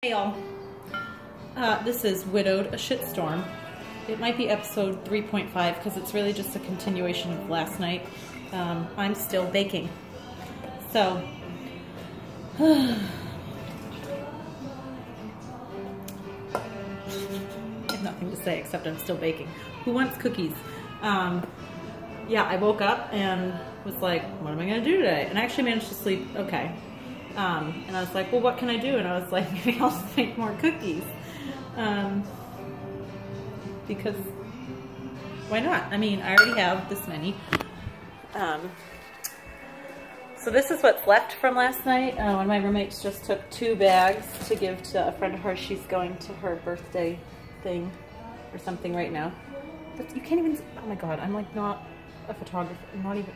Hey y'all, this is Widowed, a Shitstorm. It might be episode 3.5 because it's really just a continuation of last night. I'm still baking. So, I have nothing to say except I'm still baking. Who wants cookies? Yeah, I woke up and was like, what am I going to do today? And I actually managed to sleep okay. And I was like, well, what can I do? And I was like, maybe I'll just make more cookies. Because why not? I mean, I already have this many. So this is what's left from last night. One of my roommates just took 2 bags to give to a friend of hers. She's going to her birthday thing or something right now. But you can't even, oh my God, I'm like not a photographer. I'm not even,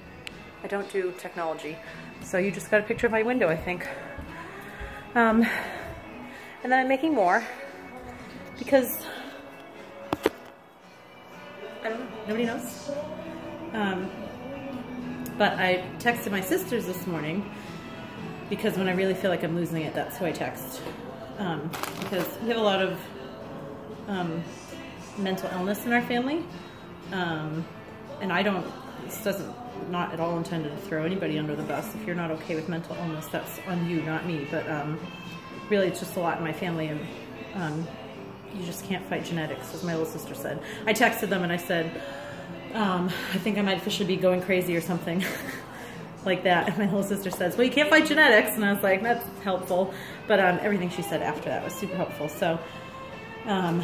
I don't do technology. So you just got a picture of my window, I think. And then I'm making more because I don't know, nobody knows. But I texted my sisters this morning because when I really feel like I'm losing it, that's who I text. Because we have a lot of mental illness in our family. And I don't, this doesn't, not at all intended to throw anybody under the bus. If you're not okay with mental illness, that's on you, not me. But really, it's just a lot in my family, and you just can't fight genetics, as my little sister said. I texted them and I said, I think I might officially be going crazy or something like that. And my little sister says, well, you can't fight genetics. And I was like, that's helpful. But everything she said after that was super helpful. So I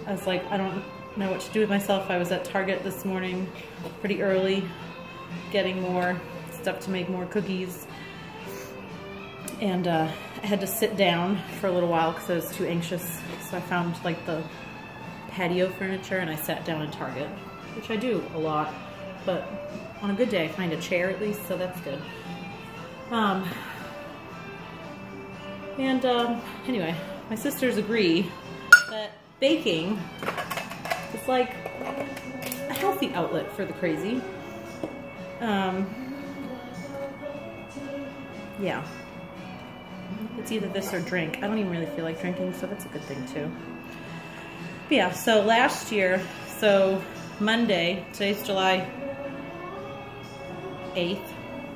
was like, I don't know what to do with myself. I was at Target this morning pretty early, getting more stuff to make more cookies, and I had to sit down for a little while because I was too anxious, so I found like the patio furniture and I sat down in Target, which I do a lot, but on a good day I find a chair at least, so that's good. Anyway, my sisters agree that baking is like a healthy outlet for the crazy. Yeah, it's either this or drink. I don't even really feel like drinking, so that's a good thing too. But yeah, so last year, so Monday, today's July 8th,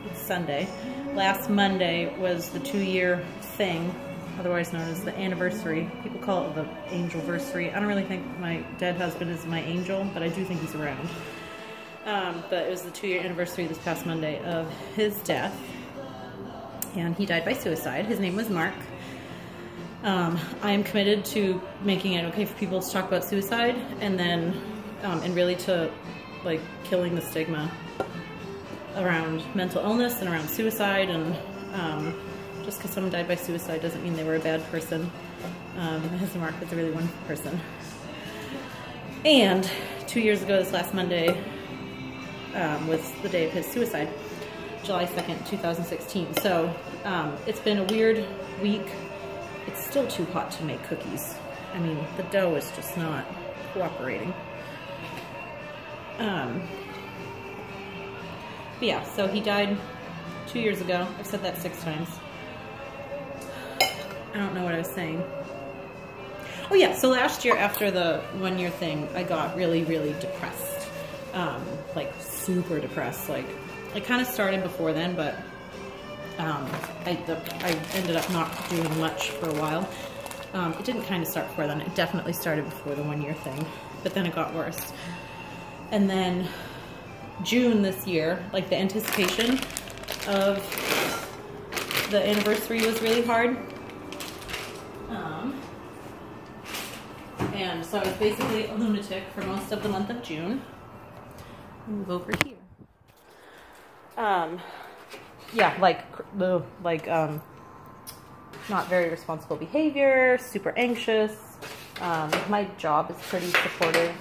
it's Sunday. Last Monday was the 2-year thing, otherwise known as the anniversary. People call it the angelversary. I don't really think my dead husband is my angel, but I do think he's around. But it was the 2-year anniversary this past Monday of his death, and he died by suicide. His name was Mark. I am committed to making it okay for people to talk about suicide, and then, and really to like killing the stigma around mental illness and around suicide, and just because someone died by suicide doesn't mean they were a bad person. Because Mark was a really wonderful person. And 2 years ago, this last Monday, was the day of his suicide, July 2nd, 2016. So it's been a weird week. It's still too hot to make cookies. I mean, the dough is just not cooperating. But yeah, so he died 2 years ago. I've said that 6 times. I don't know what I was saying. Oh yeah, so last year after the 1-year thing, I got really, really depressed. Like super depressed. Like it kind of started before then, but I ended up not doing much for a while. It didn't kind of start before then. It definitely started before the 1-year thing, but then it got worse. And then June this year, like the anticipation of the anniversary was really hard. And so I was basically a lunatic for most of the month of June. Move over here. Yeah, not very responsible behavior, super anxious. My job is pretty supportive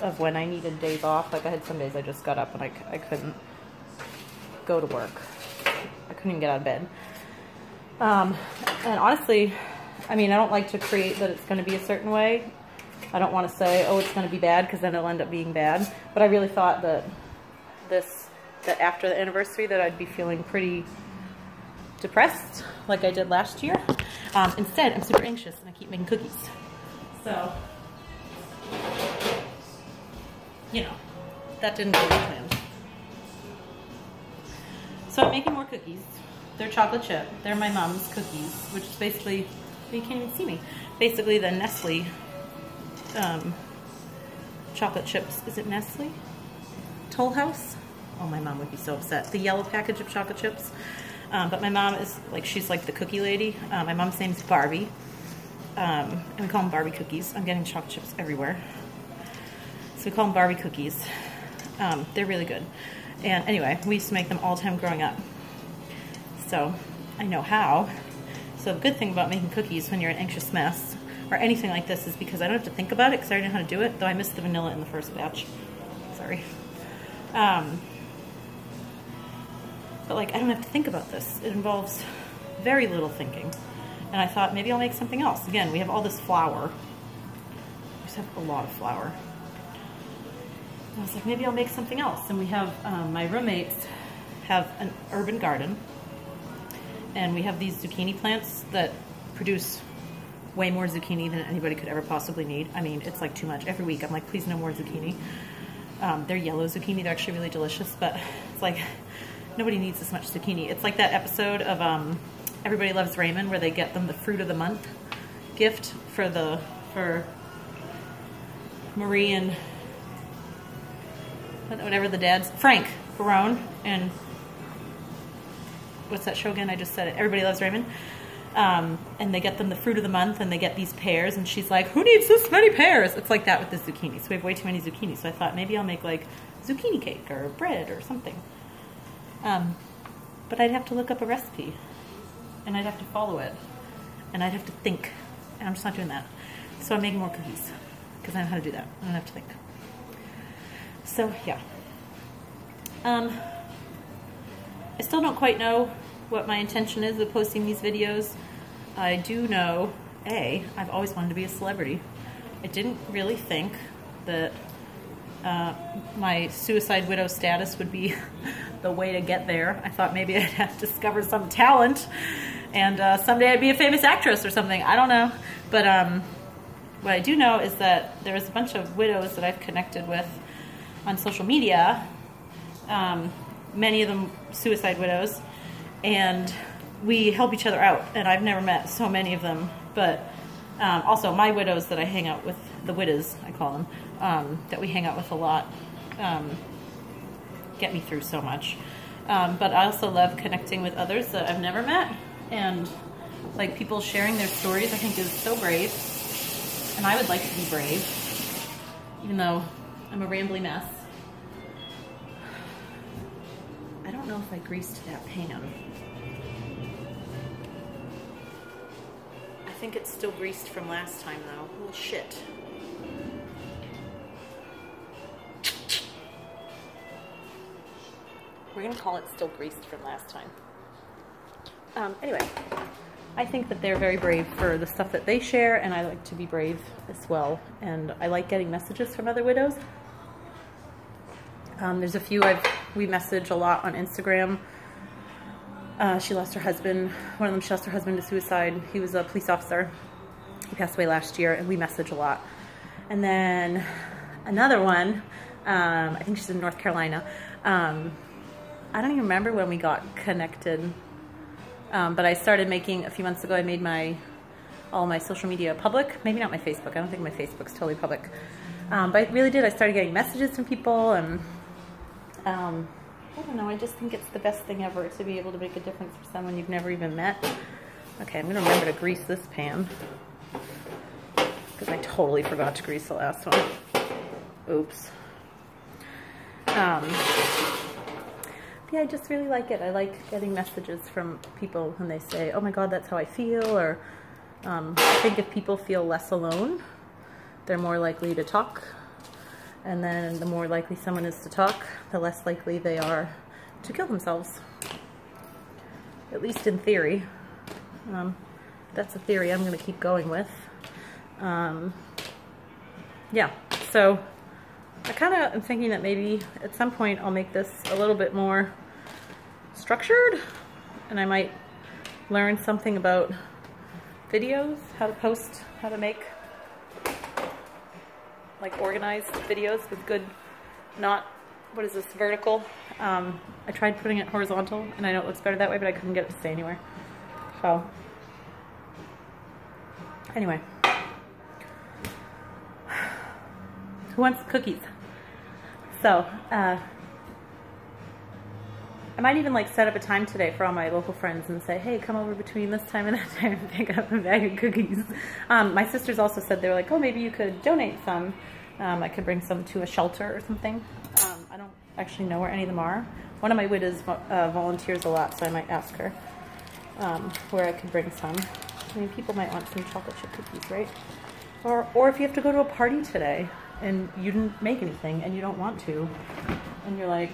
of when I needed days off. Like I had some days I just got up and I couldn't go to work. I couldn't even get out of bed. And honestly, I mean, I don't like to create that it's going to be a certain way. I don't want to say, oh, it's going to be bad, because then it'll end up being bad. But I really thought that after the anniversary that I'd be feeling pretty depressed like I did last year. Instead, I'm super anxious and I keep making cookies. So, you know, that didn't go as planned. So I'm making more cookies. They're chocolate chip. They're my mom's cookies, which is basically, you can't even see me, basically the Nestle chocolate chips. Is it Nestle? Toll House? Oh, my mom would be so upset. The yellow package of chocolate chips. But my mom is like, she's like the cookie lady. My mom's name's Barbie. And we call them Barbie cookies. I'm getting chocolate chips everywhere. So we call them Barbie cookies. They're really good. And anyway, we used to make them all the time growing up. So I know how. So the good thing about making cookies when you're an anxious mess or anything like this is because I don't have to think about it because I already know how to do it, though I missed the vanilla in the first batch. Sorry. But like, I don't have to think about this. It involves very little thinking. And I thought maybe I'll make something else. Again, we have all this flour. We just have a lot of flour. I was like, maybe I'll make something else. And we have, my roommates have an urban garden. And we have these zucchini plants that produce way more zucchini than anybody could ever possibly need. I mean, it's like too much. Every week I'm like, please no more zucchini. They're yellow zucchini. They're actually really delicious. But it's like, nobody needs this much zucchini. It's like that episode of Everybody Loves Raymond where they get them the fruit of the month gift for Marie and whatever the dad's, Frank Barone, and what's that show again? I just said it. Everybody Loves Raymond. And they get them the fruit of the month, and they get these pears, and she's like, who needs this many pears? It's like that with the zucchini. So we have way too many zucchini. So I thought maybe I'll make like zucchini cake or bread or something. But I'd have to look up a recipe, and I'd have to follow it, and I'd have to think, and I'm just not doing that. So I'm making more cookies, because I know how to do that. I don't have to think. So, yeah. I still don't quite know what my intention is with posting these videos. I do know, I've always wanted to be a celebrity. I didn't really think that my suicide widow status would be the way to get there. I thought maybe I'd have to discover some talent and someday I'd be a famous actress or something. I don't know. But what I do know is that there's a bunch of widows that I've connected with on social media, many of them suicide widows, and we help each other out. And I've never met so many of them, but also my widows that I hang out with, the widows I call them, that we hang out with a lot, get me through so much. But I also love connecting with others that I've never met, and like people sharing their stories I think is so brave, and I would like to be brave, even though I'm a rambly mess. I don't know if I greased that pan. I think it's still greased from last time though. Well, shit. We're gonna call it still greased from last time. Anyway, I think that they're very brave for the stuff that they share, and I like to be brave as well. And I like getting messages from other widows. There's a few we message a lot on Instagram. She lost her husband. One of them, she lost her husband to suicide. He was a police officer. He passed away last year, and we message a lot. And then another one, I think she's in North Carolina. I don't even remember when we got connected, but I started making, a few months ago, I made all my social media public. Maybe not my Facebook. I don't think my Facebook's totally public. But I really did. I started getting messages from people, and I don't know, I just think it's the best thing ever to be able to make a difference for someone you've never even met. Okay, I'm going to remember to grease this pan, because I totally forgot to grease the last one. Oops. Yeah, I just really like it. I like getting messages from people when they say, oh my God, that's how I feel, or I think if people feel less alone, they're more likely to talk. And then the more likely someone is to talk, the less likely they are to kill themselves. At least in theory. That's a theory I'm going to keep going with. Yeah, so I kind of am thinking that maybe at some point I'll make this a little bit more structured, and I might learn something about videos, how to post, how to make like organized videos with good, not, what is this, vertical. I tried putting it horizontal and I know it looks better that way, but I couldn't get it to stay anywhere. So, anyway. Who wants cookies? So, I might even like set up a time today for all my local friends and say, hey, come over between this time and that time and pick up a bag of cookies. My sisters also said, they were like, oh, maybe you could donate some. I could bring some to a shelter or something. I don't actually know where any of them are. One of my widows volunteers a lot, so I might ask her where I could bring some. I mean, people might want some chocolate chip cookies, right? Or if you have to go to a party today and you didn't make anything and you don't want to, and you're like,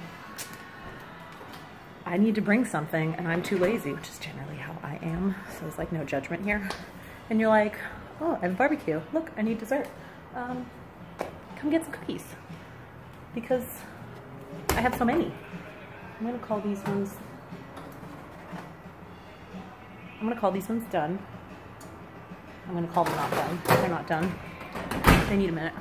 I need to bring something and I'm too lazy, which is generally how I am, so there's like no judgment here. And you're like, oh, I have a barbecue. Look, I need dessert. Come get some cookies because I have so many. I'm gonna call these ones done. I'm gonna call them not done. They're not done. They need a minute.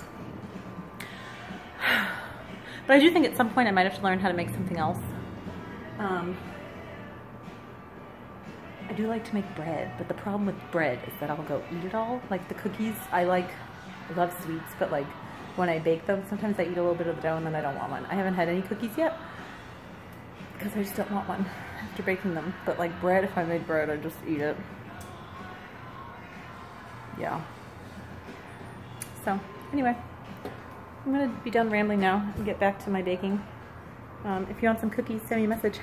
But I do think at some point I might have to learn how to make something else. I do like to make bread, but the problem with bread is that I'll go eat it all. Like the cookies, I love sweets, but like when I bake them, sometimes I eat a little bit of the dough and then I don't want one. I haven't had any cookies yet because I just don't want one after baking them. But like bread, if I made bread, I'd just eat it. Yeah. So anyway, I'm gonna be done rambling now and get back to my baking. If you want some cookies, send me a message.